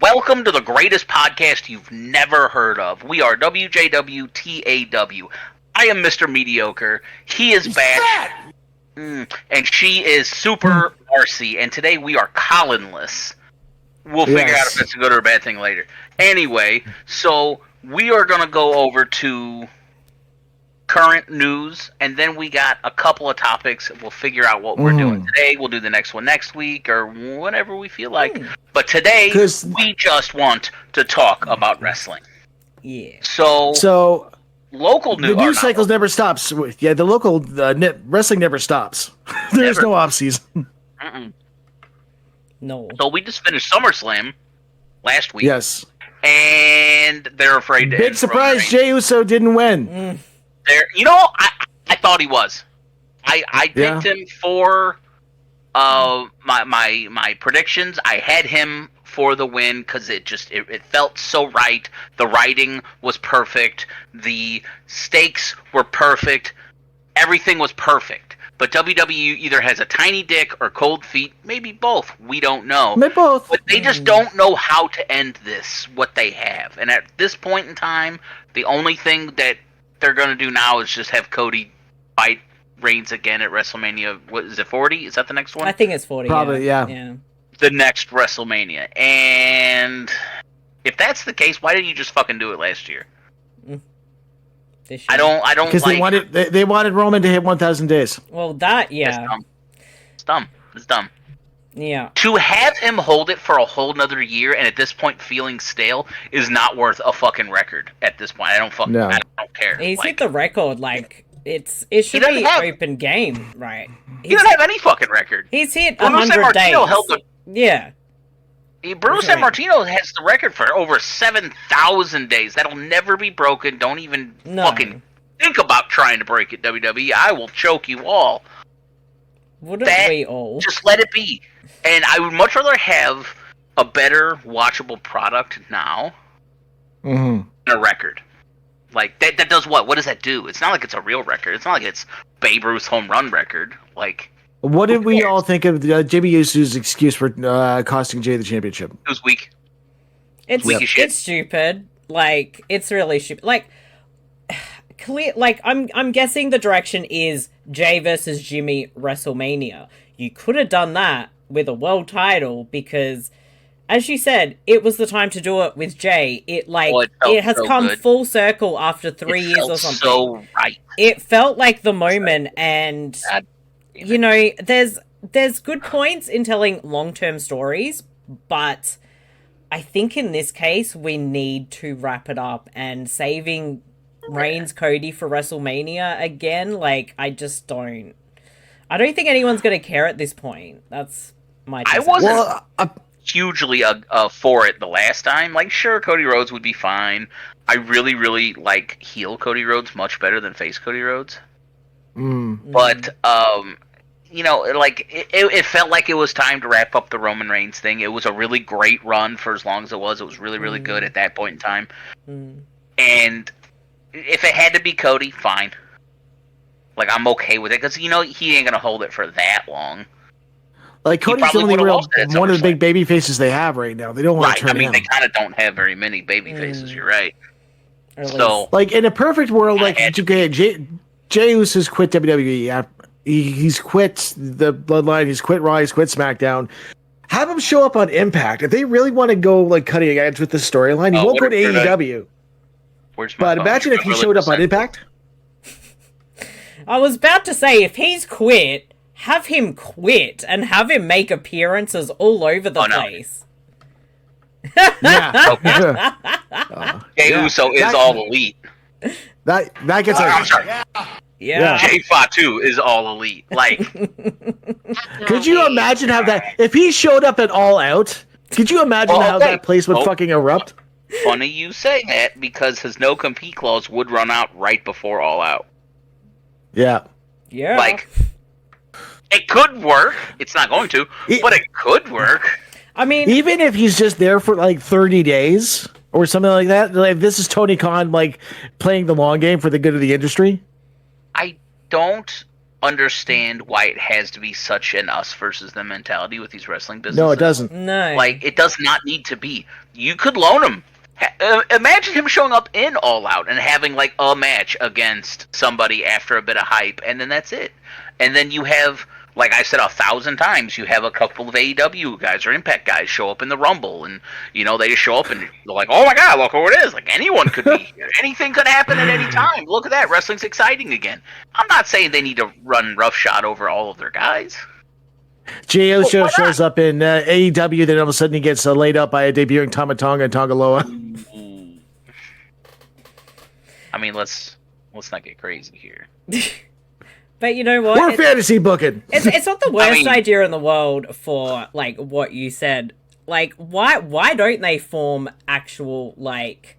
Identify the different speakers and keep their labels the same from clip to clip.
Speaker 1: Welcome to the greatest podcast you've never heard of. We are WJWTAW. I am Mr. Mediocre. He is Batch. And she is Super Marcey. And today we are Kollinless. We'll figure out if it's a good or a bad thing later. Anyway, so we are going to go over to current news, and then we got a couple of topics. We'll figure out what we're doing today. We'll do the next one next week or whenever we feel like. But today, we just want to talk about wrestling.
Speaker 2: Yeah.
Speaker 1: So local news.
Speaker 3: The news cycle never stops. Yeah, the local wrestling never stops. There's no off season.
Speaker 2: No.
Speaker 1: So we just finished SummerSlam last week.
Speaker 3: Yes.
Speaker 1: And they're afraid to
Speaker 3: Big surprise, Jey Uso didn't win.
Speaker 1: I thought he was. I picked him for my predictions. I had him for the win because it felt so right. The writing was perfect. The stakes were perfect. Everything was perfect. But WWE either has a tiny dick or cold feet. Maybe both. We don't know.
Speaker 3: Maybe both.
Speaker 1: But they just don't know how to end this, what they have. And at this point in time, the only thing that they're going to do now is just have Cody fight Reigns again at WrestleMania. What is it, 40? Is that the next one?
Speaker 2: I think it's 40.
Speaker 3: Probably, yeah.
Speaker 1: The next WrestleMania. And if that's the case, why didn't you just fucking do it last year? I don't
Speaker 3: because they wanted Roman to hit 1,000 days.
Speaker 2: Well, it's
Speaker 1: dumb. It's dumb.
Speaker 2: Yeah.
Speaker 1: To have him hold it for a whole nother year and at this point feeling stale is not worth a fucking record at this point. I don't care.
Speaker 2: He's hit the record, it should be open game, right?
Speaker 1: He doesn't have any fucking record.
Speaker 2: He's hit 100 days. Yeah.
Speaker 1: Bruno Sammartino has the record for over 7,000 days. That'll never be broken. Don't even fucking think about trying to break it, WWE. I will choke you all.
Speaker 2: Wouldn't we all?
Speaker 1: Just let it be. And I would much rather have a better watchable product now than a record. Like, that does what? What does that do? It's not like it's a real record. It's not like it's Babe Ruth's home run record. Like...
Speaker 3: What did we all think of Jimmy Uso's excuse for costing Jey the championship?
Speaker 1: It was weak.
Speaker 2: It's stupid. Like, it's really stupid. Like, I'm guessing the direction is Jey versus Jimmy WrestleMania. You could have done that with a world title because, as you said, it was the time to do it with Jey. It has come full circle after 3 years or something.
Speaker 1: So right.
Speaker 2: It felt like the moment, and there's good points in telling long-term stories, but I think in this case we need to wrap it up, and saving Reigns Cody for WrestleMania again, I don't think anyone's going to care at this point. That's my
Speaker 1: I wasn't hugely for it the last time. Like, sure, Cody Rhodes would be fine. I really, really like heel Cody Rhodes much better than face Cody Rhodes. But it felt like it was time to wrap up the Roman Reigns thing. It was a really great run for as long as it was. It was really, really good at that point in time. And if it had to be Cody, fine. Like, I'm okay with it because he ain't gonna hold it for that long.
Speaker 3: Like, Cody's the only one of the big baby faces they have right now. They don't want to turn him.
Speaker 1: They kind of don't have very many baby faces. You're right.
Speaker 3: So, like, in a perfect world, Jey Uso's quit WWE. He's quit the Bloodline. He's quit Raw. He's quit SmackDown. Have him show up on Impact. If they really want to go cutting edge with the storyline, he won't go to AEW. But imagine if he showed up on Impact.
Speaker 2: I was about to say, if he's quit, have him quit and have him make appearances all over the place.
Speaker 1: Jey Uso is all elite.
Speaker 3: That gets.
Speaker 1: I'm sorry.
Speaker 2: Yeah.
Speaker 1: Jay Fatu is all elite. Like,
Speaker 3: could you imagine how that if he showed up at All Out? Could you imagine how that place would fucking erupt?
Speaker 1: Funny you say that because his no compete clause would run out right before All Out.
Speaker 3: Yeah.
Speaker 2: Yeah.
Speaker 1: Like, it could work. It's not going to, but it could work.
Speaker 2: I mean,
Speaker 3: even if he's just there for 30 days or something like that. Like, this is Tony Khan playing the long game for the good of the industry.
Speaker 1: I don't understand why it has to be such an us versus them mentality with these wrestling businesses.
Speaker 3: No, it doesn't.
Speaker 2: No.
Speaker 1: Like, it does not need to be. You could loan him. Imagine him showing up in All Out and having, like, a match against somebody after a bit of hype, and then that's it. And then you have, like I said 1,000 times, you have a couple of AEW guys or Impact guys show up in the Rumble, and, you know, they just show up and they're like, oh my god, look who it is. Like, anyone could be here. Anything could happen at any time. Look at that. Wrestling's exciting again. I'm not saying they need to run roughshod over all of their guys.
Speaker 3: Jey Uso shows up in AEW, then all of a sudden he gets laid up by a debuting Tama Tonga and Tongaloa.
Speaker 1: I mean, let's not get crazy here.
Speaker 2: But you know what?
Speaker 3: We're fantasy booking.
Speaker 2: It's not the worst idea in the world for, like, what you said. Like, why don't they form actual, like,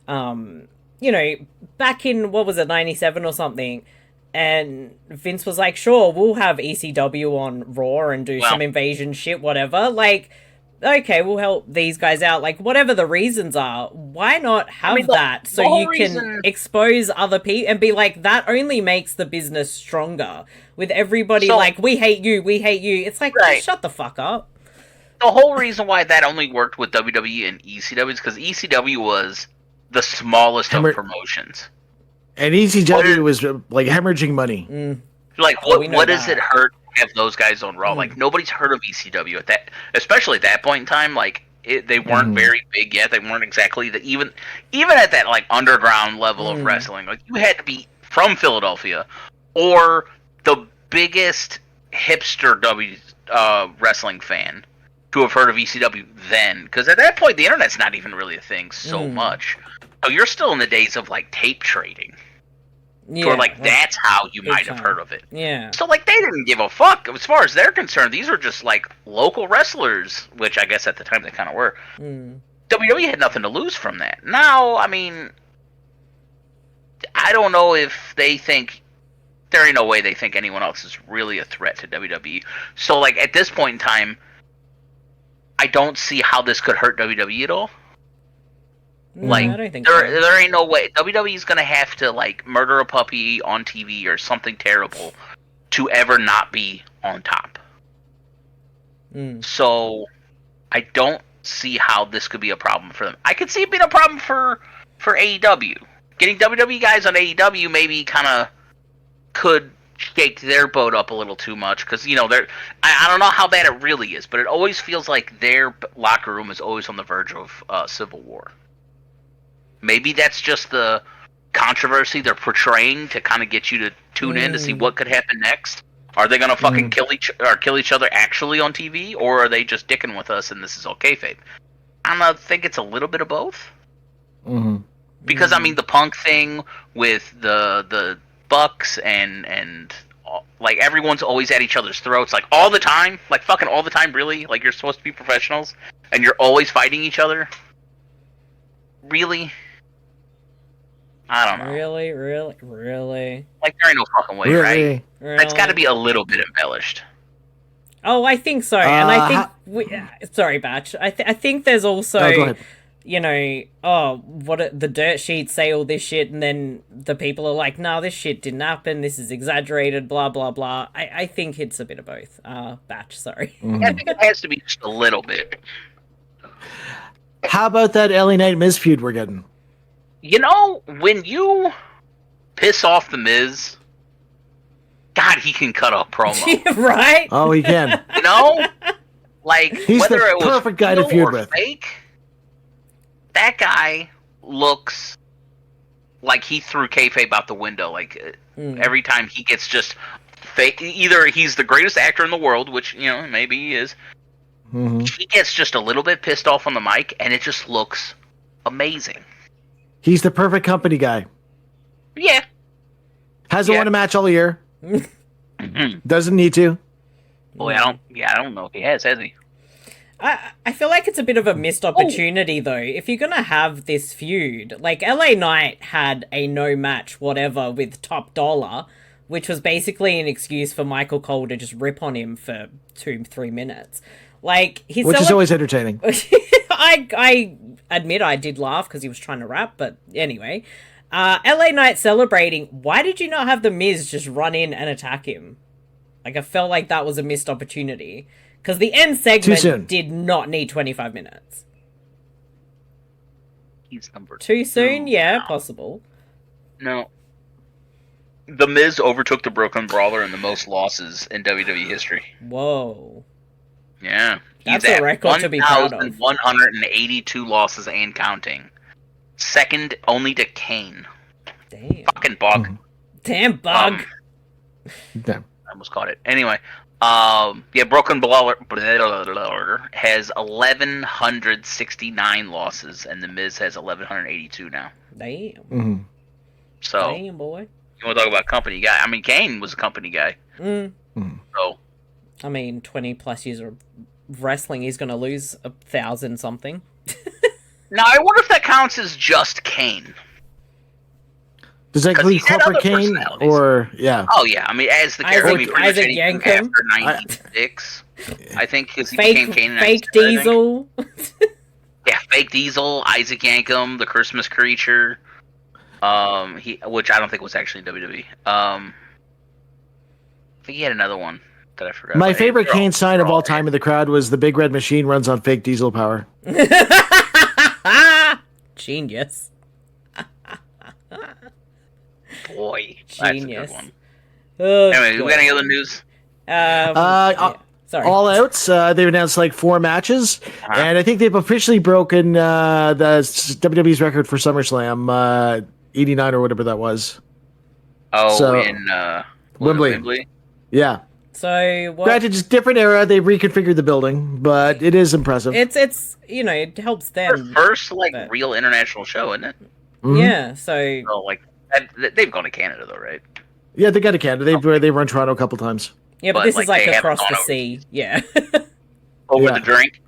Speaker 2: you know, back in, what was it, 97 or something, and Vince was like, sure, we'll have ECW on Raw and do some invasion shit, whatever. Like, okay, we'll help these guys out. Like, whatever the reasons are, why not have that so you can expose other people and be like, that only makes the business stronger. With everybody like, we hate you. It's like, shut the fuck up.
Speaker 1: The whole reason why that only worked with WWE and ECW is because ECW was the smallest of promotions. And
Speaker 3: ECW was like hemorrhaging money.
Speaker 1: Like, what does it hurt to have those guys on Raw? Like, nobody's heard of ECW at that, especially at that point in time. Like, they weren't very big yet. They weren't exactly even at that, like, underground level of wrestling. Like, you had to be from Philadelphia or the biggest hipster wrestling fan to have heard of ECW then, because at that point the internet's not even really a thing so much. So you're still in the days of, like, tape trading. Or, like, that's how you might have heard of it.
Speaker 2: Yeah.
Speaker 1: So, like, they didn't give a fuck. As far as they're concerned, these were just, like, local wrestlers, which I guess at the time they kind of were. WWE had nothing to lose from that. Now, I mean, I don't know if they think... There ain't no way they think anyone else is really a threat to WWE. So, like, at this point in time, I don't see how this could hurt WWE at all. Like,
Speaker 2: I don't think
Speaker 1: there ain't no way. WWE's gonna have to, like, murder a puppy on TV or something terrible to ever not be on top. So, I don't see how this could be a problem for them. I could see it being a problem for AEW. Getting WWE guys on AEW maybe kind of could shake their boat up a little too much, because, you know, I don't know how bad it really is, but it always feels like their locker room is always on the verge of civil war. Maybe that's just the controversy they're portraying to kind of get you to tune in to see what could happen next. Are they gonna fucking kill each other actually on TV, or are they just dicking with us and this is all kayfabe? I think it's a little bit of both. Because I mean, the Punk thing with the Bucks and like, everyone's always at each other's throats, like, all the time, like, fucking all the time, really. Like, you're supposed to be professionals and you're always fighting each other. Really? I don't know.
Speaker 2: Really?
Speaker 1: Like, there ain't no fucking way, right? That's got to be a little bit embellished.
Speaker 2: Oh, I think so. And I think... sorry, Batch. I think there's also... you know, the dirt sheets say all this shit, and then the people are like, no, this shit didn't happen, this is exaggerated, blah, blah, blah. I think it's a bit of both. Batch, sorry.
Speaker 1: I think it has to be just a little bit.
Speaker 3: How about that LA Knight Miz feud we're getting?
Speaker 1: You know, when you piss off the Miz, God, he can cut a promo.
Speaker 2: Right?
Speaker 3: Oh, he can.
Speaker 1: You know? Like,
Speaker 3: he's
Speaker 1: whether
Speaker 3: the
Speaker 1: it was
Speaker 3: perfect guy to feud with.
Speaker 1: Fake, that guy looks like he threw kayfabe out the window. Like, every time he gets just fake, either he's the greatest actor in the world, which, you know, maybe he is. He gets just a little bit pissed off on the mic, and it just looks amazing.
Speaker 3: He's the perfect company guy.
Speaker 1: Yeah.
Speaker 3: Hasn't won a match all year. Doesn't need to.
Speaker 1: Boy, I don't know if he has he?
Speaker 2: I feel like it's a bit of a missed opportunity, though. If you're going to have this feud, like, LA Knight had a no match whatever with Top Dollar, which was basically an excuse for Michael Cole to just rip on him for 2-3 minutes. Like,
Speaker 3: which is always entertaining.
Speaker 2: I admit I did laugh because he was trying to rap, but anyway. LA Knight celebrating. Why did you not have the Miz just run in and attack him? Like, I felt like that was a missed opportunity. Because the end segment did not need 25 minutes.
Speaker 1: He's number
Speaker 2: Too soon? Yeah,
Speaker 1: now.
Speaker 2: possible.
Speaker 1: No. The Miz overtook the Brooklyn Brawler in the most losses in WWE history.
Speaker 2: Whoa.
Speaker 1: Yeah.
Speaker 2: That's a record to be proud of.
Speaker 1: 1,182 losses and counting. Second only to Kane.
Speaker 2: Damn.
Speaker 1: Fucking bug.
Speaker 2: Damn bug.
Speaker 3: Damn.
Speaker 1: I almost caught it. Anyway, Brooklyn Brawler has 1,169 losses, and The Miz has 1,182 now.
Speaker 2: Damn.
Speaker 3: Mm-hmm.
Speaker 1: So,
Speaker 2: damn, boy.
Speaker 1: You want to talk about company guy? I mean, Kane was a company guy. So,
Speaker 2: I mean, 20 plus years of wrestling, he's going to lose 1,000 something.
Speaker 1: Now, I wonder if that counts as just Kane.
Speaker 3: Does that include corporate Kane? Or, yeah.
Speaker 1: Oh, yeah. I mean, as the character,
Speaker 2: Isaac Yankem.
Speaker 1: After 96, I think he became Kane.
Speaker 2: Fake Diesel.
Speaker 1: Yeah, Fake Diesel, Isaac Yankem, the Christmas Creature. Which I don't think was actually WWE. I think he had another one that I forgot.
Speaker 3: My favorite Kane sign of all time in the crowd was the big red machine runs on fake diesel power.
Speaker 2: Genius.
Speaker 1: Boy,
Speaker 2: genius.
Speaker 1: That's a good one.
Speaker 2: Oh,
Speaker 1: anyway, we got any other news?
Speaker 2: Sorry.
Speaker 3: All Outs, they've announced like 4 matches, and I think they've officially broken the WWE's record for SummerSlam, 89 or whatever that was.
Speaker 1: Oh,
Speaker 3: so,
Speaker 1: in
Speaker 3: Wembley. Yeah.
Speaker 2: So what?
Speaker 3: Granted, just different era. They reconfigured the building, but it is impressive.
Speaker 2: It's it helps them.
Speaker 1: Their first real international show, isn't it?
Speaker 3: Mm-hmm.
Speaker 2: Yeah. So
Speaker 1: they've gone to Canada though, right?
Speaker 3: Yeah, they got to Canada. They've run Toronto a couple times.
Speaker 2: Yeah, but this is like across the sea. Yeah.
Speaker 1: Over the drink.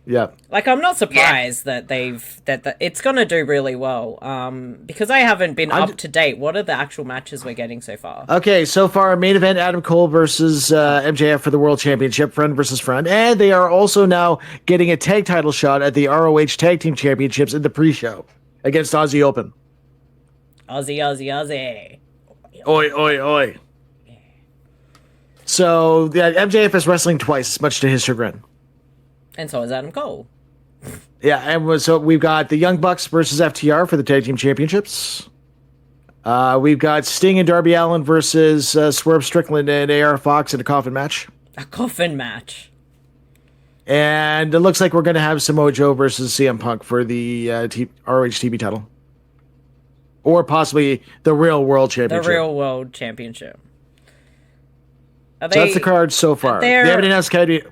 Speaker 3: Yeah.
Speaker 2: Like, I'm not surprised that it's gonna do really well. Because I haven't been up to date. What are the actual matches we're getting so far?
Speaker 3: Okay, so far main event: Adam Cole versus MJF for the World Championship, friend versus friend, and they are also now getting a tag title shot at the ROH Tag Team Championships in the pre-show against Aussie Open.
Speaker 2: Aussie.
Speaker 3: Oi, oi, oi. So, MJF is wrestling twice, much to his chagrin.
Speaker 2: And so is Adam Cole.
Speaker 3: Yeah, and so we've got the Young Bucks versus FTR for the Tag Team Championships. We've got Sting and Darby Allin versus Swerve Strickland and AR Fox in a coffin match.
Speaker 2: A coffin match.
Speaker 3: And it looks like we're going to have Samoa Joe versus CM Punk for the ROH TV title. Or possibly the Real World Championship.
Speaker 2: The Real World Championship.
Speaker 3: So that's the card so far. They haven't announced Kenny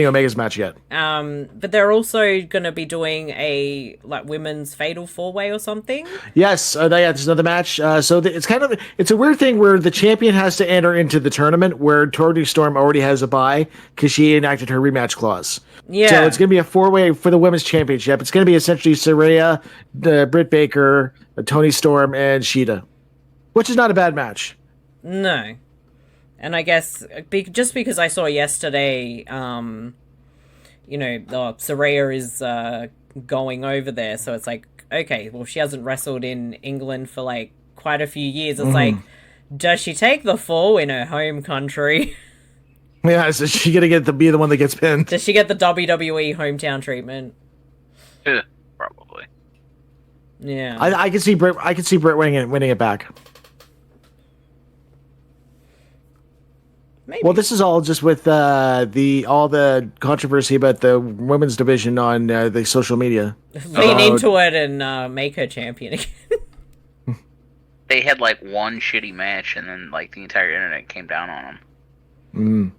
Speaker 3: Omega's match yet.
Speaker 2: But they're also going to be doing a women's fatal 4-way or something.
Speaker 3: Yes, there's another match. So it's a weird thing where the champion has to enter into the tournament, where Toni Storm already has a bye because she enacted her rematch clause.
Speaker 2: Yeah.
Speaker 3: So it's going to be a 4-way for the women's championship. It's going to be essentially Saraya, Britt Baker, Toni Storm, and Shida, which is not a bad match.
Speaker 2: No. And I guess just because I saw yesterday, Saraya is going over there, so it's like, okay, well, she hasn't wrestled in England for quite a few years. It's like, does she take the fall in her home country?
Speaker 3: Yeah, so she gonna be the one that gets pinned.
Speaker 2: Does she get the WWE hometown treatment?
Speaker 1: Yeah, probably.
Speaker 2: Yeah,
Speaker 3: I can see Britt. I can see Britt winning it back.
Speaker 2: Maybe.
Speaker 3: Well, this is all just with all the controversy about the women's division on the social media.
Speaker 2: Lean into it and make her champion again.
Speaker 1: They had one shitty match, and then the entire internet came down on them.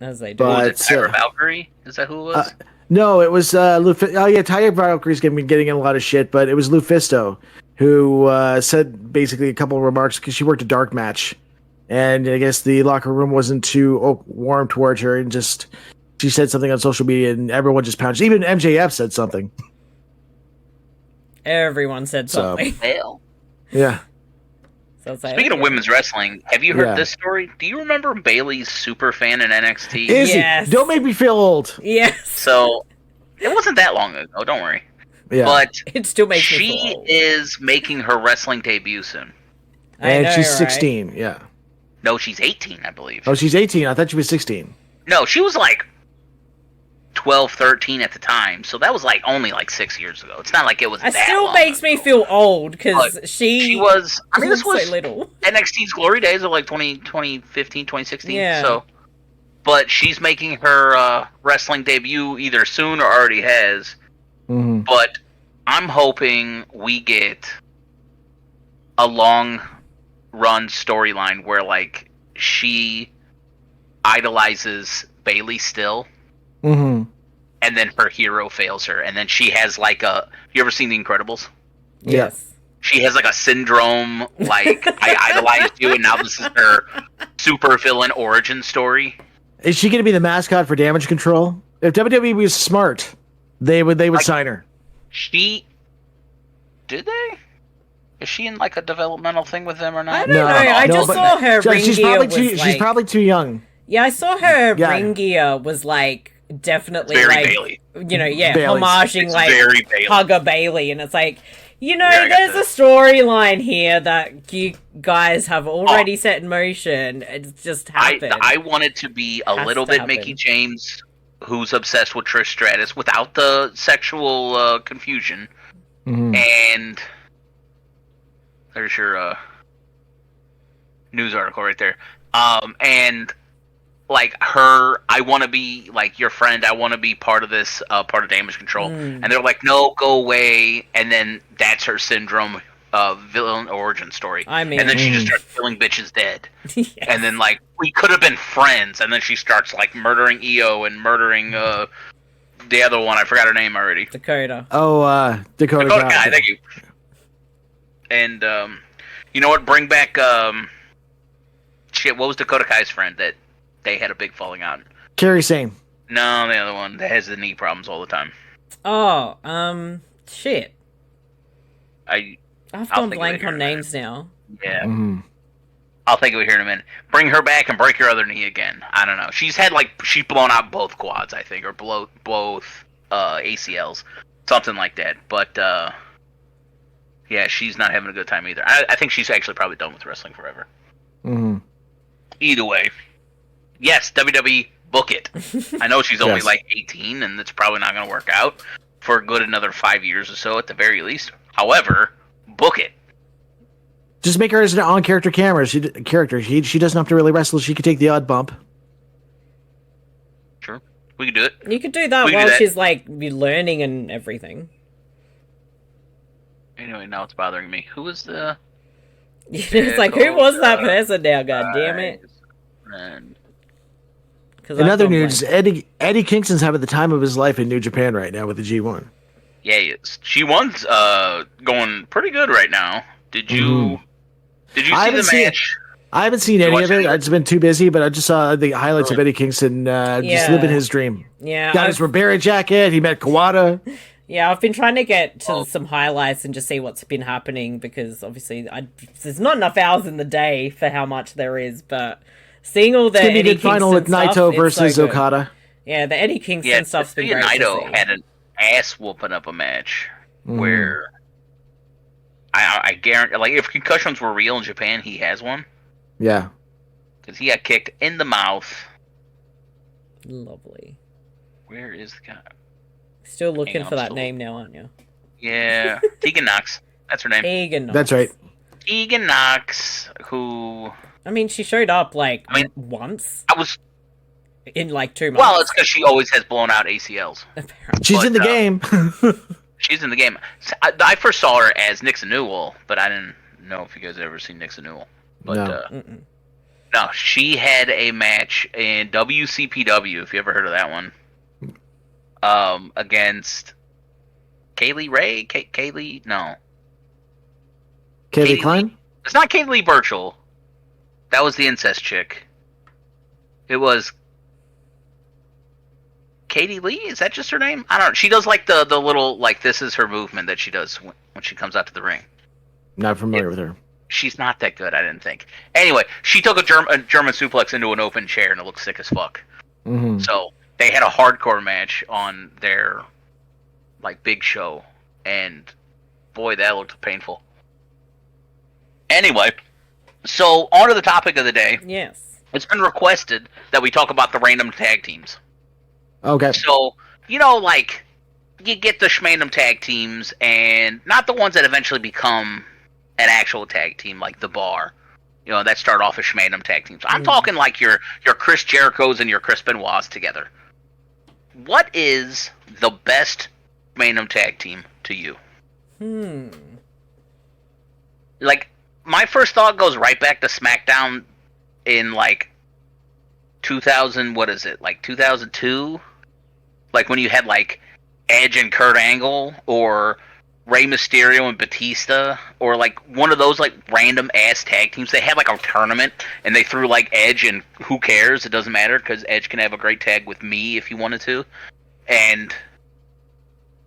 Speaker 2: As they do.
Speaker 1: Was it Tyra Valkyrie? Is that who it was?
Speaker 3: No, it was Tyra Valkyrie's been getting in a lot of shit, but it was Lufisto who said basically a couple of remarks because she worked a dark match. And I guess the locker room wasn't too warm towards her, and she said something on social media, and everyone just pounced. Even MJF said something.
Speaker 2: Everyone said something.
Speaker 1: Hell.
Speaker 3: Yeah.
Speaker 2: So
Speaker 1: Speaking of women's wrestling, have you heard this story? Do you remember Bayley's super fan in NXT?
Speaker 3: Yes. Don't make me feel old.
Speaker 2: Yes.
Speaker 1: So, it wasn't that long ago, don't worry.
Speaker 3: Yeah.
Speaker 1: But
Speaker 2: It still makes me feel
Speaker 1: she
Speaker 2: old.
Speaker 1: is making her wrestling debut soon.
Speaker 3: And
Speaker 2: I know,
Speaker 3: she's
Speaker 2: right?
Speaker 3: 16, yeah.
Speaker 1: No, she's 18, I believe.
Speaker 3: Oh, she's 18. I thought she was 16.
Speaker 1: No, she was like 12, 13 at the time. So that was like only like 6 years ago. It's not like it was
Speaker 2: It
Speaker 1: that
Speaker 2: still
Speaker 1: long
Speaker 2: makes me
Speaker 1: ago.
Speaker 2: feel old because
Speaker 1: But
Speaker 2: she
Speaker 1: was. I mean, this was
Speaker 2: so little.
Speaker 1: NXT's glory days of like 2015, 2016.
Speaker 2: Yeah.
Speaker 1: So, but she's making her wrestling debut either soon or already has.
Speaker 3: Mm-hmm.
Speaker 1: But I'm hoping we get a long run storyline where like she idolizes Bailey still,
Speaker 3: Mm-hmm.
Speaker 1: and then her hero fails her, and then she has like a. You ever seen The Incredibles?
Speaker 2: Yes.
Speaker 1: She has like a syndrome, like I idolized you, and now this is her super villain origin story.
Speaker 3: Is she going to be the mascot for Damage Control? If WWE was smart, they would like, sign her.
Speaker 1: Did they? Is she in like a developmental thing with them or not?
Speaker 2: I don't know. I just saw her ring
Speaker 3: she's
Speaker 2: gear
Speaker 3: probably
Speaker 2: was
Speaker 3: too.
Speaker 2: like,
Speaker 3: She's probably too young.
Speaker 2: Yeah, I saw her
Speaker 3: Yeah.
Speaker 2: ring gear was like definitely
Speaker 1: Very
Speaker 2: like
Speaker 1: Bailey.
Speaker 2: You know, yeah,
Speaker 3: Bailey's.
Speaker 2: homaging
Speaker 1: It's
Speaker 2: like
Speaker 1: very Bailey.
Speaker 2: Hugger Bailey, and it's like, you know,
Speaker 1: Yeah, I got
Speaker 2: there's
Speaker 1: that.
Speaker 2: a storyline here that you guys have already set in motion. It's just happened.
Speaker 1: I want it to be a
Speaker 2: Has
Speaker 1: little
Speaker 2: to
Speaker 1: bit
Speaker 2: happen.
Speaker 1: Mickey James, who's obsessed with Trish Stratus, without the sexual confusion.
Speaker 3: Mm-hmm.
Speaker 1: And there's your news article right there. And like her, I want to be like your friend. I want to be part of this, part of Damage Control. And they're like, no, go away. And then that's her syndrome, villain origin story.
Speaker 2: I mean,
Speaker 1: and then she just starts killing bitches dead.
Speaker 2: Yes.
Speaker 1: And then like we could have been friends. And then she starts like murdering EO and murdering the other one. I forgot her name already.
Speaker 2: Dakota.
Speaker 3: Oh, Dakota
Speaker 1: Kai. Thank you. And you know what? Bring back shit. What was Dakota Kai's friend that they had a big falling out?
Speaker 3: Kerry Sane.
Speaker 1: No, the other one that has the knee problems all the time.
Speaker 2: Oh, shit.
Speaker 1: I've
Speaker 2: I've gone blank on names now.
Speaker 1: Yeah.
Speaker 3: Mm-hmm.
Speaker 1: I'll think of it here in a minute. Bring her back and break her other knee again. I don't know. She's blown out both quads, I think, or both ACLs, something like that. But yeah, she's not having a good time either. I think she's actually probably done with wrestling forever.
Speaker 3: Mm-hmm.
Speaker 1: Either way, yes, WWE, book it. I know she's only
Speaker 3: Yes.
Speaker 1: like 18, and it's probably not going to work out for a good another 5 years or so at the very least. However, book it.
Speaker 3: Just make her as an on-character camera. She doesn't have to really wrestle. She could take the odd bump.
Speaker 1: Sure, we can do it.
Speaker 2: You could do that
Speaker 1: We can do
Speaker 2: while
Speaker 1: that.
Speaker 2: she's like learning and everything.
Speaker 1: Anyway, now it's bothering me. Who was the...
Speaker 2: It's like, who was that person now? God damn it!
Speaker 1: And
Speaker 2: 'Cause
Speaker 3: In
Speaker 2: I've
Speaker 3: other
Speaker 2: gone
Speaker 3: news,
Speaker 2: blank.
Speaker 3: Eddie Kingston's having the time of his life in New Japan right now with the G1.
Speaker 1: yeah, he is. She1's going pretty good right now. Did you see the match?
Speaker 3: I haven't seen
Speaker 1: Did you
Speaker 3: any of
Speaker 1: watch
Speaker 3: it.
Speaker 1: any of it?
Speaker 3: I've just been too busy, but I just saw the highlights of
Speaker 1: Really?
Speaker 3: Eddie Kingston just
Speaker 2: Yeah.
Speaker 3: living his dream.
Speaker 2: Yeah,
Speaker 3: Got his
Speaker 2: I've-
Speaker 3: Ribera jacket. He met Kawada.
Speaker 2: Yeah, I've been trying to get to
Speaker 1: Oh.
Speaker 2: some highlights and just see what's been happening because obviously there's not enough hours in the day for how much there is. But seeing all the
Speaker 3: It's gonna be a
Speaker 2: Eddie
Speaker 3: good final
Speaker 2: Kingston
Speaker 3: with
Speaker 2: stuff,
Speaker 3: Naito
Speaker 2: it's
Speaker 3: versus
Speaker 2: so good.
Speaker 3: Okada.
Speaker 2: Yeah, the Eddie Kingston
Speaker 1: Yeah,
Speaker 2: stuff's been
Speaker 1: Tetsuya
Speaker 2: great to
Speaker 1: Naito
Speaker 2: see.
Speaker 1: had an ass whooping up a match
Speaker 3: Mhm.
Speaker 1: where I guarantee, like, if concussions were real in Japan, he has one
Speaker 3: Yeah.
Speaker 1: because he got kicked in the mouth.
Speaker 2: Lovely.
Speaker 1: Where is the guy?
Speaker 2: Still looking
Speaker 1: Hang on,
Speaker 2: for that
Speaker 1: still-
Speaker 2: name now, aren't you?
Speaker 1: Yeah, Tegan Knox. That's her name.
Speaker 2: Tegan Knox.
Speaker 3: That's right.
Speaker 1: Tegan Knox, who
Speaker 2: I mean, she showed up like
Speaker 1: I mean-
Speaker 2: once
Speaker 1: I was.
Speaker 2: in like 2 months.
Speaker 1: Well, it's because she always has blown out ACLs.
Speaker 2: apparently.
Speaker 3: She's
Speaker 1: But,
Speaker 3: in the game.
Speaker 1: She's in the game. I first saw her as Nixon Newell, but I didn't know if you guys ever seen Nixon Newell. But
Speaker 3: No.
Speaker 2: Mm-mm.
Speaker 1: no, she had a match in WCPW, if you ever heard of that one, against Kaylee Ray. Kaylee, no,
Speaker 3: Kaylee
Speaker 1: Kaylee-
Speaker 3: Klein?
Speaker 1: it's not Kaylee Burchell. That was the incest chick. It was Katie Lee. Is that just her name? I don't know. She does like the little, like, this is her movement that she does when she comes out to the ring.
Speaker 3: Not familiar with her.
Speaker 1: She's not that good, I didn't think. Anyway, she took a German suplex into an open chair, and it looked sick as fuck.
Speaker 3: Mm-hmm.
Speaker 1: So they had a hardcore match on their like big show, and boy, that looked painful. Anyway, so on to the topic of the day.
Speaker 2: Yes.
Speaker 1: It's been requested that we talk about the random tag teams.
Speaker 3: Okay.
Speaker 1: So, you know, like, you get the schmandom tag teams, and not the ones that eventually become an actual tag team, like The Bar. You know, that start off as schmandom tag teams. I'm talking like your Chris Jerichos and your Chris Benoits together. What is the best schmandom tag team to you? Like, my first thought goes right back to SmackDown in, like, 2000, what is it, like 2002? Like, when you had, like, Edge and Kurt Angle, or Rey Mysterio and Batista, or, like, one of those, like, random-ass tag teams. They had, like, a tournament, and they threw, like, Edge, and who cares? It doesn't matter, because Edge can have a great tag with me if he wanted to. And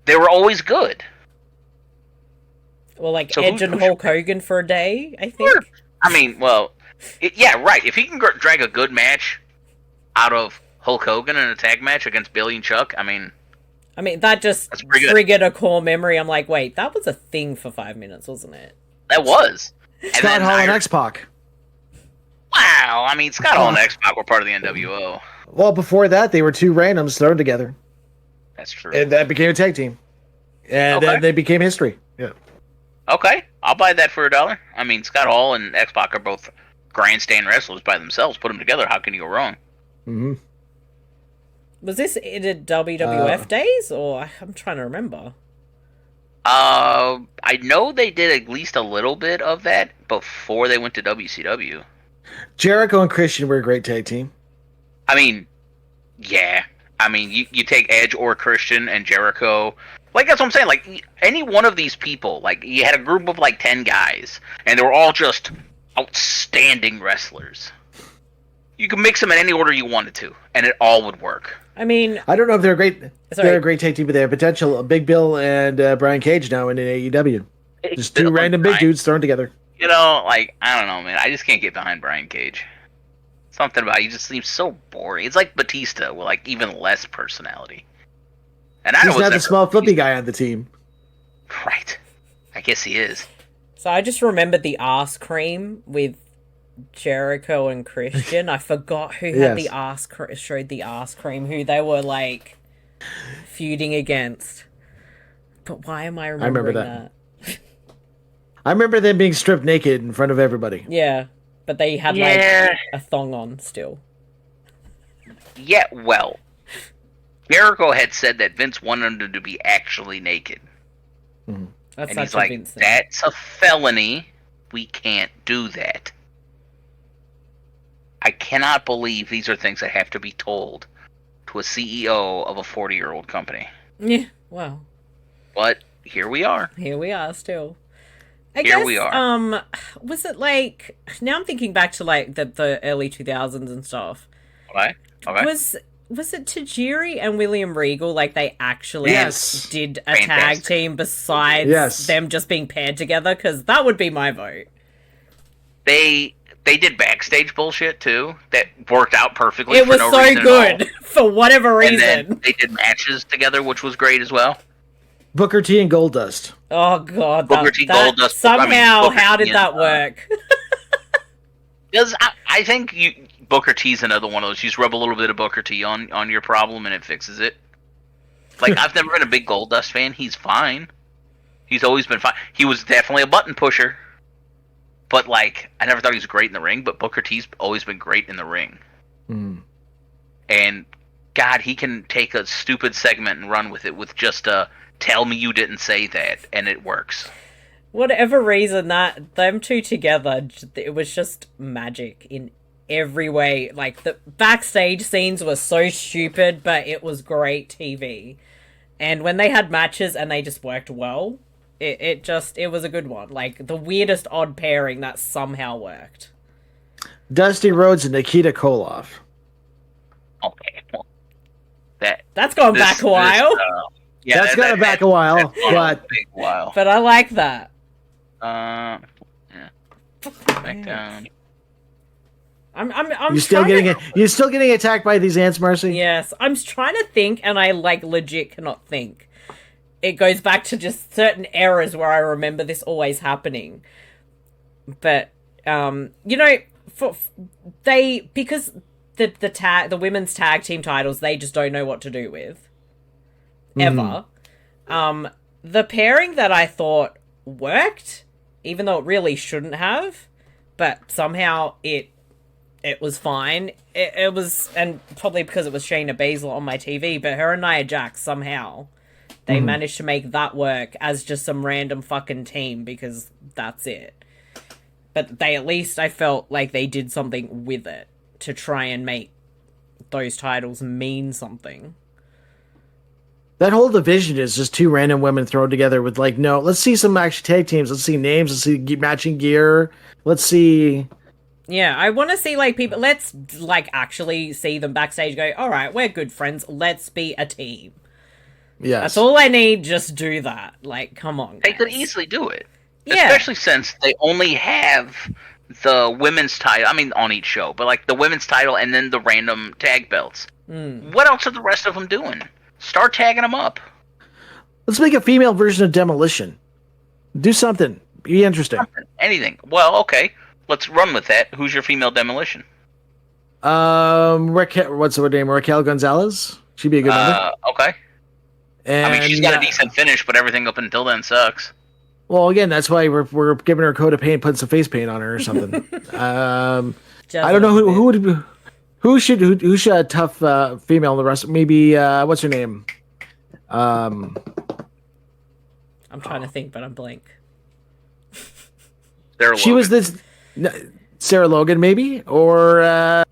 Speaker 1: they were always good.
Speaker 2: Well, like, so Edge and Hulk Hogan for a day, I think.
Speaker 1: Sure. I mean, well, yeah, right. If he can drag a good match out of Hulk Hogan in a tag match against Billy and Chuck, I mean,
Speaker 2: that just triggered a core memory. I'm like, wait, that was a thing for 5 minutes, wasn't it?
Speaker 1: That was.
Speaker 3: Scott Hall and X-Pac.
Speaker 1: Wow, I mean, Scott Hall and X-Pac were part of the NWO.
Speaker 3: Well, before that, they were two randoms thrown together.
Speaker 1: That's true.
Speaker 3: And that became a tag team. And then they became history. Yeah.
Speaker 1: Okay, I'll buy that for $1. I mean, Scott Hall and X-Pac are both grandstand wrestlers by themselves. Put them together, how can you go wrong?
Speaker 3: Mm-hmm.
Speaker 2: Was this in the WWF days, or I'm trying to remember?
Speaker 1: I know they did at least a little bit of that before they went to WCW.
Speaker 3: Jericho and Christian were a great tag team.
Speaker 1: I mean, yeah. I mean, you take Edge or Christian and Jericho. Like, that's what I'm saying. Like, any one of these people, like, you had a group of, like, 10 guys, and they were all just outstanding wrestlers. You could mix them in any order you wanted to, and it all would work.
Speaker 2: I mean,
Speaker 3: I don't know if they're a great. They're a great tag team, but they have potential. Big Bill and Brian Cage now in AEW. Just two random big dudes thrown together.
Speaker 1: You know, like, I don't know, man. I just can't get behind Brian Cage. Something about he just seems so boring. It's like Batista with, like, even less personality. And
Speaker 3: he's not the small flippy guy on the team.
Speaker 1: Right. I guess he is.
Speaker 2: So I just remembered the ass cream with Jericho and Christian. I forgot who had the ass showed the ass cream, who they were, like, feuding against. But why am I remembering that?
Speaker 3: I remember them being stripped naked in front of everybody.
Speaker 2: Yeah, but they had like a thong on still.
Speaker 1: Yeah, well, Jericho had said that Vince wanted him to be actually naked.
Speaker 3: Mm-hmm.
Speaker 2: That's
Speaker 1: and he's like, that's a felony. We can't do that. I cannot believe these are things that have to be told to a CEO of a 40-year-old company.
Speaker 2: Yeah, well.
Speaker 1: But here we are.
Speaker 2: Here we are still.
Speaker 1: We are.
Speaker 2: Was it like, now I'm thinking back to like the early 2000s and stuff.
Speaker 1: Okay.
Speaker 2: Was it Tajiri and William Regal, like they actually did a tag team besides them just being paired together? Because that would be my vote.
Speaker 1: They did backstage bullshit too that worked out perfectly.
Speaker 2: It was so good for whatever reason.
Speaker 1: And then they did matches together, which was great as well.
Speaker 3: Booker T and Goldust.
Speaker 2: Oh god,
Speaker 1: Booker T, Goldust.
Speaker 2: Somehow, how did that work?
Speaker 1: Because I think Booker T's another one of those. You just rub a little bit of Booker T on your problem and it fixes it. Like, I've never been a big Goldust fan. He's fine. He's always been fine. He was definitely a button pusher. But, like, I never thought he was great in the ring, but Booker T's always been great in the ring.
Speaker 3: Mm.
Speaker 1: And, God, he can take a stupid segment and run with it with just a, tell me you didn't say that, and it works.
Speaker 2: Whatever reason, them two together, it was just magic in every way. Like, the backstage scenes were so stupid, but it was great TV. And when they had matches and they just worked well, it was a good one. Like, the weirdest odd pairing that somehow worked.
Speaker 3: Dusty Rhodes and Nikita Koloff.
Speaker 1: Okay. Well,
Speaker 2: that's gone back a while.
Speaker 1: Yeah,
Speaker 3: that's gone back a while, but
Speaker 1: big while.
Speaker 2: But I like that.
Speaker 1: Yeah. Back down.
Speaker 2: I'm
Speaker 3: You're still getting attacked by these ants, Marcy?
Speaker 2: Yes, I'm trying to think, and I like legit cannot think. it goes back to just certain eras where I remember this always happening. But because the women's tag team titles, they just don't know what to do with ever. The pairing that I thought worked, even though it really shouldn't have, but somehow it was fine. It was, and probably because it was Shayna Baszler on my TV, but her and Nia Jax somehow they managed to make that work as just some random fucking team, because that's it. But they, at least I felt like they did something with it to try and make those titles mean something.
Speaker 3: That whole division is just two random women thrown together with no, let's see some actual tag teams. Let's see names. Let's see matching gear. Let's see.
Speaker 2: Yeah, I want to see people. Let's actually see them backstage. Go, all right, we're good friends. Let's be a team.
Speaker 3: Yeah,
Speaker 2: that's all I need. Just do that. Come on. Guys.
Speaker 1: They could easily do it.
Speaker 2: Yeah.
Speaker 1: Especially since they only have the women's title, on each show, but the women's title and then the random tag belts. What else are the rest of them doing? Start tagging them up.
Speaker 3: Let's make a female version of Demolition. Do something. Be interesting.
Speaker 1: Anything. Well, okay. Let's run with that. Who's your female Demolition?
Speaker 3: What's her name? Raquel Gonzalez? She'd be a good member.
Speaker 1: Okay.
Speaker 3: And,
Speaker 1: she's got a decent finish, but everything up until then sucks.
Speaker 3: Well, again, that's why we're giving her a coat of paint, putting some face paint on her or something. I don't know who should a tough female in the rest. Maybe what's her name?
Speaker 2: I'm trying to think, but I'm blank.
Speaker 3: She was this Sarah Logan, maybe, or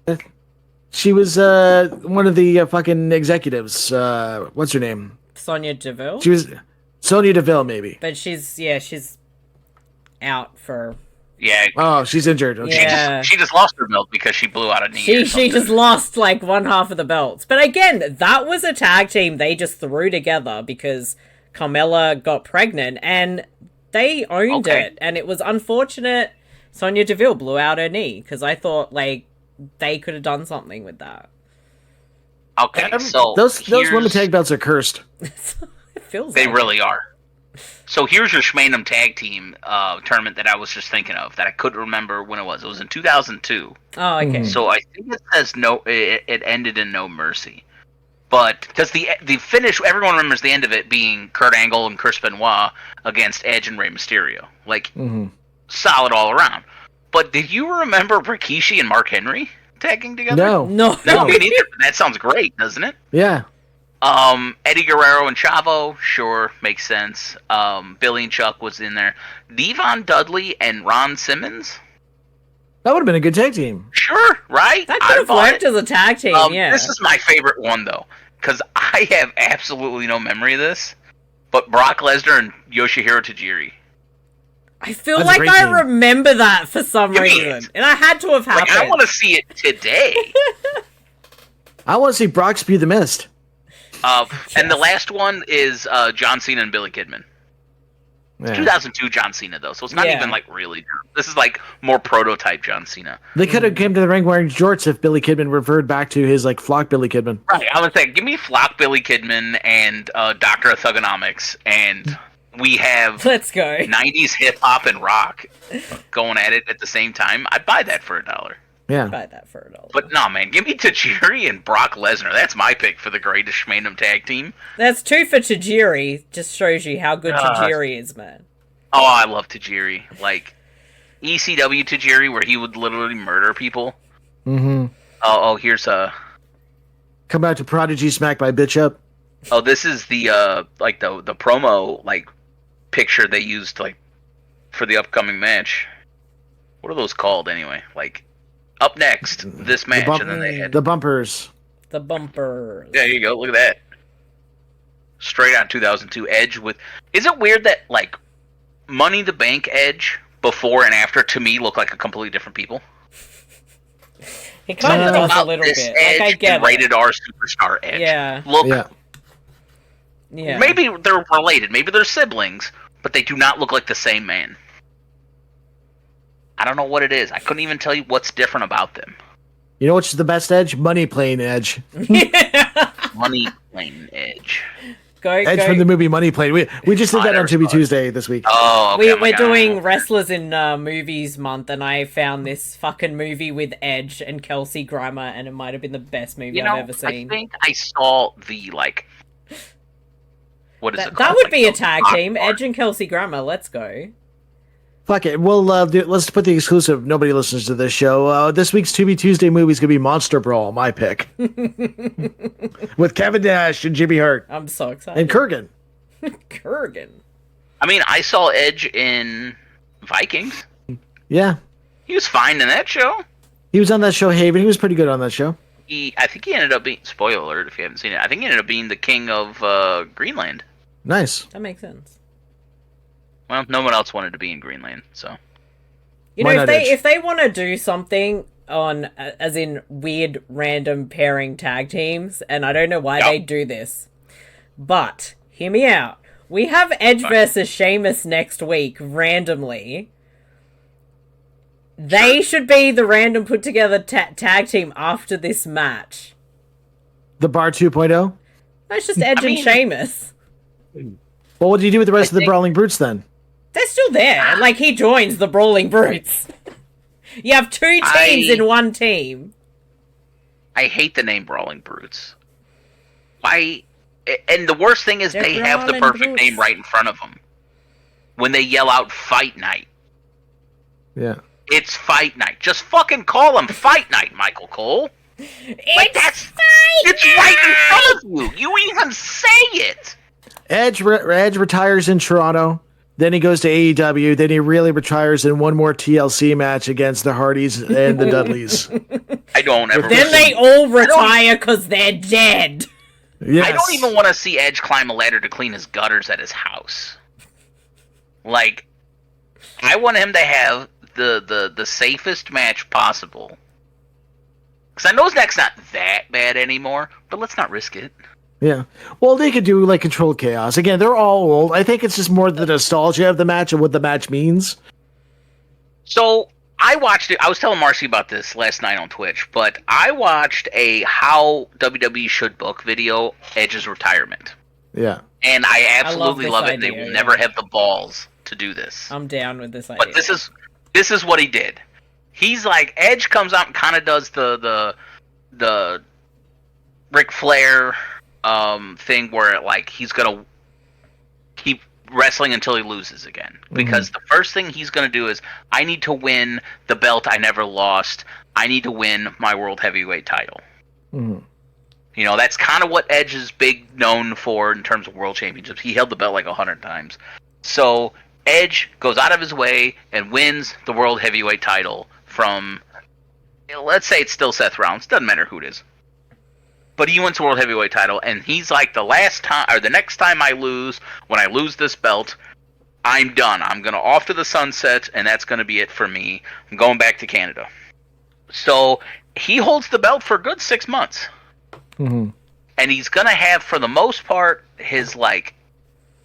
Speaker 3: she was one of the fucking executives. What's her name?
Speaker 2: Sonya Deville.
Speaker 3: She was Sonya Deville, maybe.
Speaker 2: But she's out for.
Speaker 1: Yeah.
Speaker 3: Oh, she's injured. Okay.
Speaker 2: Yeah.
Speaker 1: She just lost her belt because she blew out a knee.
Speaker 2: She just lost one half of the belts. But again, that was a tag team they just threw together because Carmella got pregnant and they owned it. And it was unfortunate Sonya Deville blew out her knee because I thought they could have done something with that.
Speaker 1: Okay, so
Speaker 3: those women tag belts are cursed.
Speaker 2: It feels
Speaker 1: they really are. So here's your Schmandom tag team tournament that I was just thinking of that I couldn't remember when it was. It was in 2002.
Speaker 2: Oh, okay.
Speaker 1: So I think it says it ended in No Mercy. But because the finish, everyone remembers the end of it being Kurt Angle and Chris Benoit against Edge and Rey Mysterio. Solid all around. But did you remember Rikishi and Mark Henry tagging together?
Speaker 2: No.
Speaker 1: No, me neither. That sounds great, doesn't it?
Speaker 3: Yeah.
Speaker 1: Eddie Guerrero and Chavo, sure, makes sense. Billy and Chuck was in there. Devon Dudley and Ron Simmons.
Speaker 3: That would have been a good tag team.
Speaker 1: Sure, right?
Speaker 2: That could have worked as a tag team, yeah.
Speaker 1: This is my favorite one, though, because I have absolutely no memory of this, but Brock Lesnar and Yoshihiro Tajiri.
Speaker 2: I feel like I remember that for some reason, and I had to have happened.
Speaker 1: I want to see it today.
Speaker 3: I want to see Brock spew the mist.
Speaker 1: Yes. And the last one is John Cena and Billy Kidman. Yeah. 2002 John Cena, though, so it's not even really. This is more prototype John Cena.
Speaker 3: They could have came to the ring wearing jorts if Billy Kidman reverted back to his flock Billy Kidman.
Speaker 1: Right, I would say give me flock Billy Kidman and Dr. Thugonomics, and we have
Speaker 2: let's go
Speaker 1: 90s hip hop and rock going at it at the same time. I'd buy that for $1.
Speaker 3: Yeah,
Speaker 2: buy that for $1.
Speaker 1: But no, man, give me Tajiri and Brock Lesnar. That's my pick for the greatest Schmandom tag team.
Speaker 2: That's 2 for Tajiri. Just shows you how good Tajiri is, man.
Speaker 1: Oh, I love Tajiri. ECW Tajiri, where he would literally murder people.
Speaker 3: Mm-hmm.
Speaker 1: Oh, here's
Speaker 3: come out to Prodigy Smack by Bitch Up.
Speaker 1: Oh, this is the the promo picture they used for the upcoming match. What are those called anyway? Up next, this match, and then they had
Speaker 3: the bumpers.
Speaker 2: The bumpers.
Speaker 1: There you go. Look at that. Straight out 2002 Edge with. Is it weird that Money in the Bank Edge before and after to me look like a completely different people?
Speaker 2: He kind of does a little bit.
Speaker 1: Edge
Speaker 2: I get
Speaker 1: and Rated R Superstar Edge.
Speaker 2: Yeah.
Speaker 1: Yeah. Maybe they're related. Maybe they're siblings, but they do not look like the same man. I don't know what it is. I couldn't even tell you what's different about them.
Speaker 3: You know what's the best Edge? Money Plane Edge.
Speaker 1: Money Plane Edge.
Speaker 3: Edge from the movie Money Plane. We just did that on Tubi Tuesday this week.
Speaker 1: Oh, okay,
Speaker 2: we're doing Wrestlers in Movies month, and I found this fucking movie with Edge and Kelsey Grammer, and it might have been the best movie I've ever seen.
Speaker 1: I think I saw the, like... What is it called?
Speaker 2: That would be a tag team. Edge and Kelsey Grammer, let's go.
Speaker 3: Fuck it. Well, let's put the exclusive. Nobody listens to this show. This week's Tubi Tuesday movie is going to be Monster Brawl, my pick. With Kevin Nash and Jimmy Hart.
Speaker 2: I'm so excited.
Speaker 3: And Kurgan.
Speaker 2: Kurgan.
Speaker 1: I mean, I saw Edge in Vikings.
Speaker 3: Yeah.
Speaker 1: He was fine in that show.
Speaker 3: He was on that show, Haven. He was pretty good on that show.
Speaker 1: I think he ended up being... Spoiler alert if you haven't seen it. I think he ended up being the king of Greenland.
Speaker 3: Nice.
Speaker 2: That makes sense.
Speaker 1: Well, no one else wanted to be in Greenland, so...
Speaker 2: You know, if they want to do something on, as in weird random pairing tag teams, and I don't know why they do this, but hear me out. We have Edge versus Sheamus next week, randomly. They should be the random put together tag team after this match.
Speaker 3: The Bar 2.0?
Speaker 2: That's just Edge and Sheamus.
Speaker 3: Well, what do you do with the rest of the Brawling Brutes then?
Speaker 2: They're still there. Like, he joins the Brawling Brutes. You have two teams in one team.
Speaker 1: I hate the name Brawling Brutes. Why? And the worst thing is they have the perfect name right in front of them. When they yell out Fight Night.
Speaker 3: Yeah.
Speaker 1: It's Fight Night. Just fucking call them Fight Night, Michael Cole. It's right in front of you. You even say it.
Speaker 3: Edge retires in Toronto. Then he goes to AEW. Then he really retires in one more TLC match against the Hardys and the Dudleys.
Speaker 1: I don't ever.
Speaker 2: Then they all retire because they're dead.
Speaker 3: Yes.
Speaker 1: I don't even want to see Edge climb a ladder to clean his gutters at his house. Like, I want him to have the safest match possible. Because I know his neck's not that bad anymore, but let's not risk it.
Speaker 3: Yeah. Well, they could do, like, Controlled Chaos. Again, they're all old. I think it's just more the nostalgia of the match and what the match means.
Speaker 1: So, I watched it. I was telling Marcy about this last night on Twitch, but I watched a How WWE Should Book video, Edge's retirement.
Speaker 3: Yeah.
Speaker 1: And I absolutely love it, and
Speaker 2: idea,
Speaker 1: they will never have the balls to do this.
Speaker 2: I'm down with this idea.
Speaker 1: But this is what he did. He's like, Edge comes out and kind of does the Ric Flair thing where, like, he's gonna keep wrestling until he loses again, because the first thing he's gonna do is, I need to win the belt I never lost. I need to win my world heavyweight title. You know, that's kind of what Edge is big known for in terms of world championships. He held the belt like 100 times. So Edge goes out of his way and wins the world heavyweight title from, let's say it's still Seth Rollins, doesn't matter who it is. But he wins the world heavyweight title, and he's like, the next time I lose, when I lose this belt, I'm done. I'm going to off to the sunset, and that's going to be it for me. I'm going back to Canada. So he holds the belt for a good 6 months. And he's going to have, for the most part, his, like,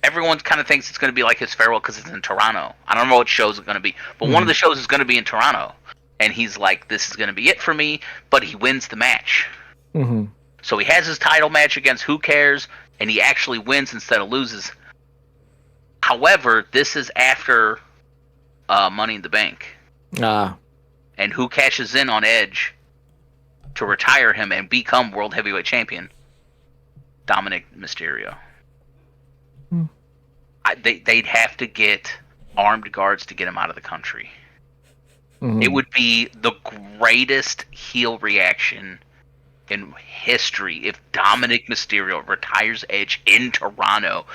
Speaker 1: everyone kind of thinks it's going to be like his farewell because it's in Toronto. I don't know what shows it's going to be, but one of the shows is going to be in Toronto. And he's like, this is going to be it for me, but he wins the match. So he has his title match against Who Cares, and he actually wins instead of loses. However, this is after Money in the Bank. And who cashes in on Edge to retire him and become World Heavyweight Champion? Dominic Mysterio. They'd have to get armed guards to get him out of the country. It would be the greatest heel reaction in history if Dominic Mysterio retires Edge in Toronto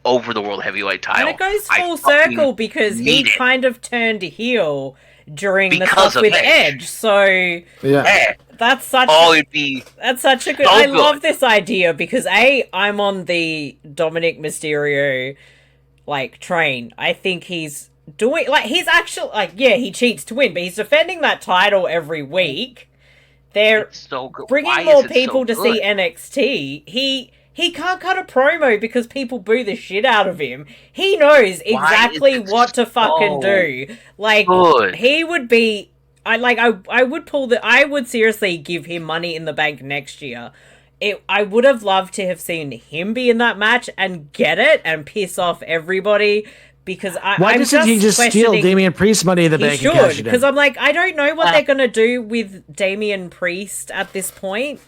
Speaker 1: over the World Heavyweight title.
Speaker 2: And it goes full circle because he kind of turned heel during the stuff with Edge. So that's such a good. I love this idea because I'm on the Dominic Mysterio like train. I think he's doing he's actually he cheats to win, but he's defending that title every week. They're bringing more people to see NXT. He can't cut a promo because people boo the shit out of him. He knows exactly what to fucking do. Like, he would be... I would seriously give him Money in the Bank next year. I would have loved to have seen him be in that match and get it and piss off everybody. Because
Speaker 3: why doesn't he just steal Damian Priest money in the bank?
Speaker 2: He should, because I'm like, I don't know what they're gonna do with Damian Priest at this point.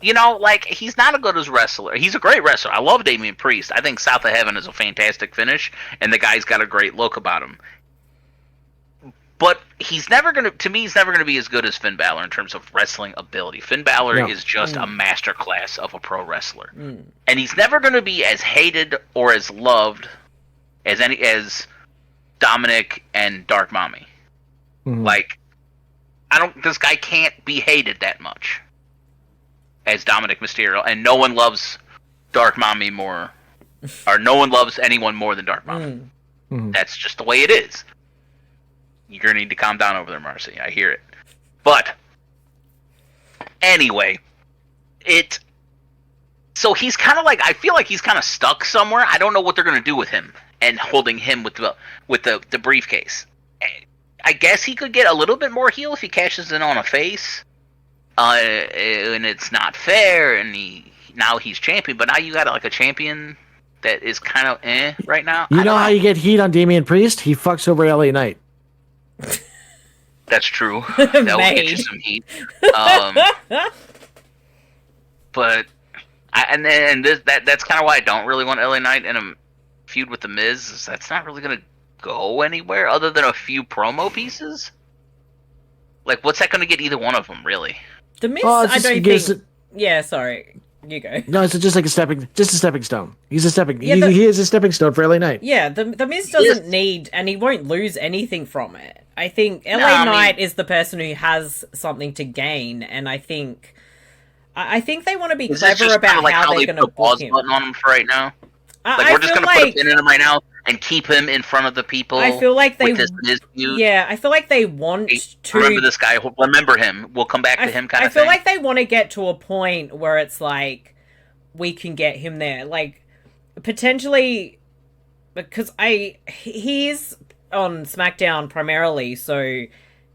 Speaker 1: You know, like, he's not a good as wrestler. He's a great wrestler. I love Damian Priest. I think South of Heaven is a fantastic finish, and the guy's got a great look about him. But he's never gonna be as good as Finn Balor in terms of wrestling ability. Finn Balor is just a masterclass of a pro wrestler, and he's never gonna be as hated or as loved as Dominic and Dark Mommy. Like, this guy can't be hated that much as Dominic Mysterio, and no one loves Dark Mommy more, or no one loves anyone more than Dark Mommy. That's just the way it is. You're going to need to calm down over there, Marcy. I hear it. But, anyway, so he's kind of like, I feel like he's kind of stuck somewhere. I don't know what they're going to do with him and holding him with the briefcase. I guess he could get a little bit more heel if he cashes in on a face. And it's not fair, and now he's champion, but now you got like a champion that is kind of right now.
Speaker 3: You know how you get heat on Damian Priest? He fucks over LA Knight.
Speaker 1: That's true. That will get you some heat. But that's kind of why I don't really want LA Knight in a feud with the Miz. That's not really going to go anywhere other than a few promo pieces. Like, what's that going to get either one of them, really?
Speaker 2: The Miz, I don't think. Yeah, sorry. You go.
Speaker 3: No, it's just like a stepping stone. He's a stepping. Yeah, he is a stepping stone for LA Knight.
Speaker 2: Yeah, the Miz doesn't need, and he won't lose anything from it. I think LA Knight is the person who has something to gain, and I think they want to be clever about how they're going to book him.
Speaker 1: Button on him for right now. We're just going to put a pin in him right now and keep him in front of the people.
Speaker 2: I feel like they.
Speaker 1: Yeah,
Speaker 2: I feel like they want to
Speaker 1: remember this guy. Remember him. We'll come back to him. I
Speaker 2: feel like they want to get to a point where it's like we can get him there, like potentially, because he's on SmackDown primarily, so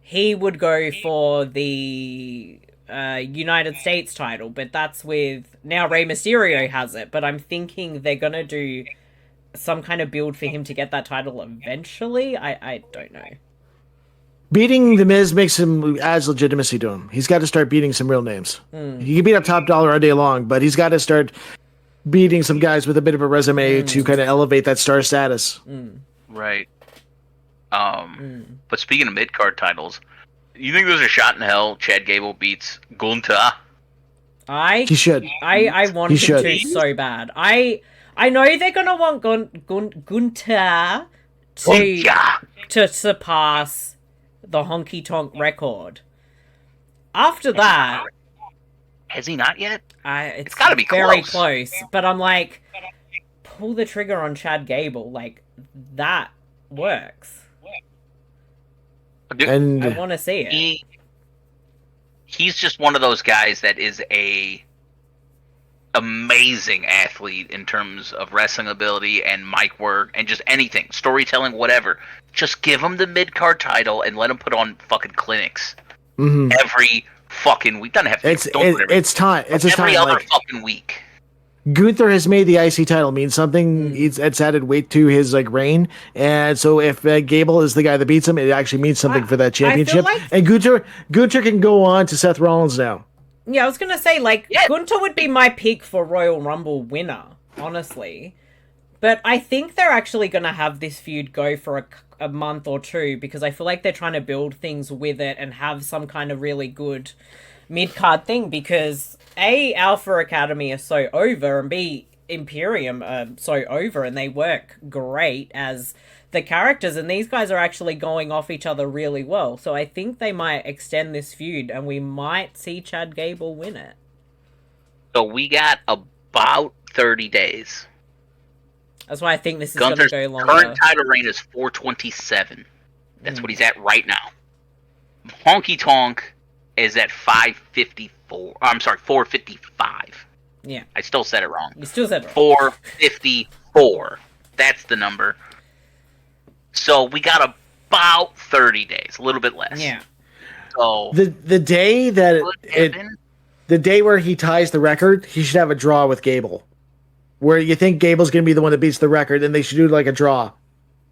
Speaker 2: he would go for the United States title, but that's with now Rey Mysterio has it. But I'm thinking they're gonna do some kind of build for him to get that title eventually. I don't know.
Speaker 3: Beating the Miz adds legitimacy to him. He's got to start beating some real names. He can beat up Top Dollar all day long, but he's got to start beating some guys with a bit of a resume to kind of elevate that star status.
Speaker 1: Right. But speaking of mid-card titles, you think there's a shot in hell Chad Gable beats Gunther?
Speaker 3: He should.
Speaker 2: I want him to so bad. I know they're gonna want Gunther to surpass the Honky Tonk record. After that,
Speaker 1: has he not yet?
Speaker 2: It's
Speaker 1: got to be
Speaker 2: very close. But I'm like, pull the trigger on Chad Gable. Like, that works.
Speaker 1: And
Speaker 2: I want to see it.
Speaker 1: He's just one of those guys that is a amazing athlete in terms of wrestling ability and mic work and just anything, storytelling, whatever. Just give him the mid-card title and let him put on fucking clinics every fucking week. Doesn't have to.
Speaker 3: It's time. It's
Speaker 1: every other fucking week.
Speaker 3: Gunther has made the IC title mean something. It's added weight to his reign, and so if Gable is the guy that beats him, it actually means something for that championship. And Gunther can go on to Seth Rollins now.
Speaker 2: Yeah, I was gonna say Gunther would be my pick for Royal Rumble winner, honestly. But I think they're actually gonna have this feud go for a month or two because I feel like they're trying to build things with it and have some kind of really good mid-card thing because A, Alpha Academy are so over, and B, Imperium are so over, and they work great as the characters, and these guys are actually going off each other really well. So I think they might extend this feud, and we might see Chad Gable win it.
Speaker 1: So we got about 30 days.
Speaker 2: That's why I think this is going to go longer.
Speaker 1: Current title reign is 427. That's what he's at right now. Honky Tonk is at 554. I'm sorry, 455.
Speaker 2: Yeah.
Speaker 1: I still said it wrong.
Speaker 2: You still said it
Speaker 1: wrong. 454. That's the number. So we got about 30 days, a little bit less.
Speaker 2: Yeah.
Speaker 1: So
Speaker 3: the day that the day where he ties the record, he should have a draw with Gable. Where you think Gable's going to be the one that beats the record, and they should do like a draw.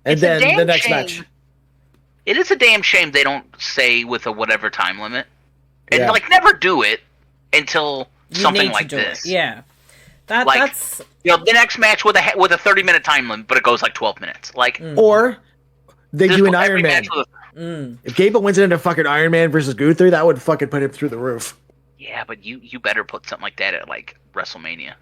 Speaker 3: And then the next match.
Speaker 1: It is a damn shame they don't say with a whatever time limit. And never do it until something like this.
Speaker 2: Yeah.
Speaker 1: That's the next match with a 30-minute time limit, but it goes like 12 minutes.
Speaker 3: Or they do an Iron Man. If Gable wins it in a fucking Iron Man versus Gunther, that would fucking put him through the roof.
Speaker 1: Yeah, but you better put something like that at like WrestleMania.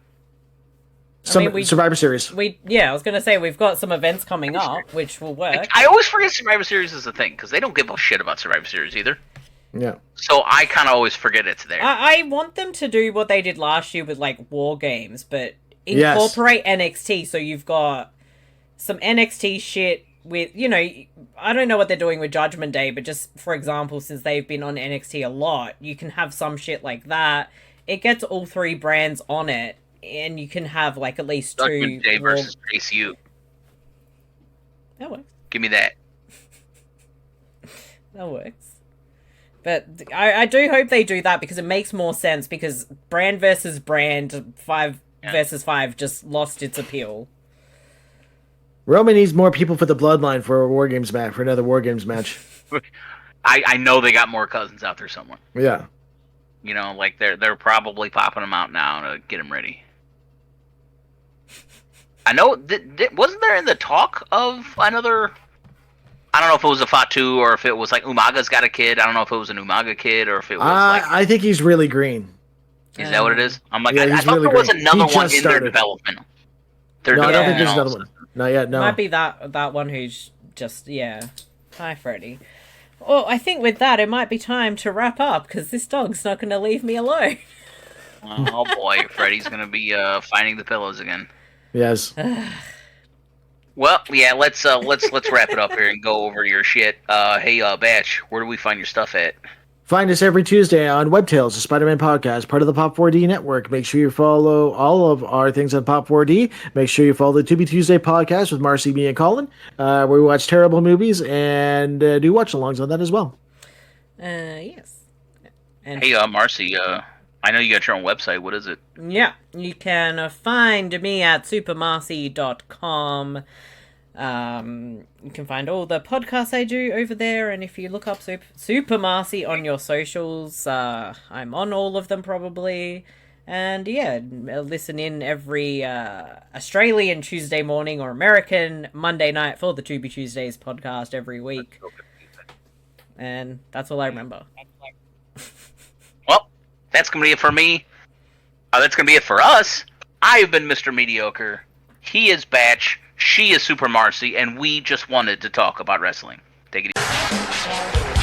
Speaker 3: Survivor Series.
Speaker 2: I was going to say, we've got some events coming up, which will work.
Speaker 1: I always forget Survivor Series is a thing, because they don't give a shit about Survivor Series either.
Speaker 3: Yeah.
Speaker 1: So I kind of always forget it's there.
Speaker 2: I want them to do what they did last year with, like, War Games, but incorporate NXT, so you've got some NXT shit with, I don't know what they're doing with Judgment Day, but just, for example, since they've been on NXT a lot, you can have some shit like that. It gets all three brands on it. And you can have, like, at least
Speaker 1: Judgment Day versus Chase U.
Speaker 2: That works.
Speaker 1: Give me that.
Speaker 2: That works. But I do hope they do that, because it makes more sense, because brand versus brand, 5 versus 5 just lost its appeal.
Speaker 3: Roman needs more people for the Bloodline for a War Games match, for another War Games match.
Speaker 1: I know they got more cousins out there somewhere.
Speaker 3: Yeah.
Speaker 1: They're probably popping them out now to get them ready. I know, wasn't there in the talk of another, I don't know if it was a Fatu or if it was like Umaga's got a kid. I don't know if it was an Umaga kid or if it was
Speaker 3: I think he's really green.
Speaker 1: Is that what it is? I'm like, I thought there was another one in their development.
Speaker 3: I don't think there's another one. Not yet, no.
Speaker 2: It might be that one who's just, Hi, Freddy. Well, I think with that, it might be time to wrap up, because this dog's not going to leave me alone.
Speaker 1: Oh boy, Freddy's going to be finding the pillows again.
Speaker 3: Yes.
Speaker 1: Well, yeah, let's wrap it up here and go over your shit. Hey, Batch, where do we find your stuff at?
Speaker 3: Find us every Tuesday on WebTales, the Spider-Man podcast, part of the Pop4D network. Make sure you follow all of our things on Pop4D. Make sure you follow the To Be Tuesday podcast with Marcy, me, and Kollin, where we watch terrible movies and do watch-alongs on that as well.
Speaker 2: Yes. And
Speaker 1: hey, Marcy, I know you got your own website. What is it?
Speaker 2: Yeah, you can find me at supermarcey.com. You can find all the podcasts I do over there, and if you look up Super Marcey on your socials, I'm on all of them probably. And listen in every Australian Tuesday morning or American Monday night for the To Be Tuesdays podcast every week. And that's all I remember.
Speaker 1: Well, that's going to be it for me. That's going to be it for us. I've been Mr. Mediocre. He is Batch. She is Super Marcey. And we just wanted to talk about wrestling. Take it easy.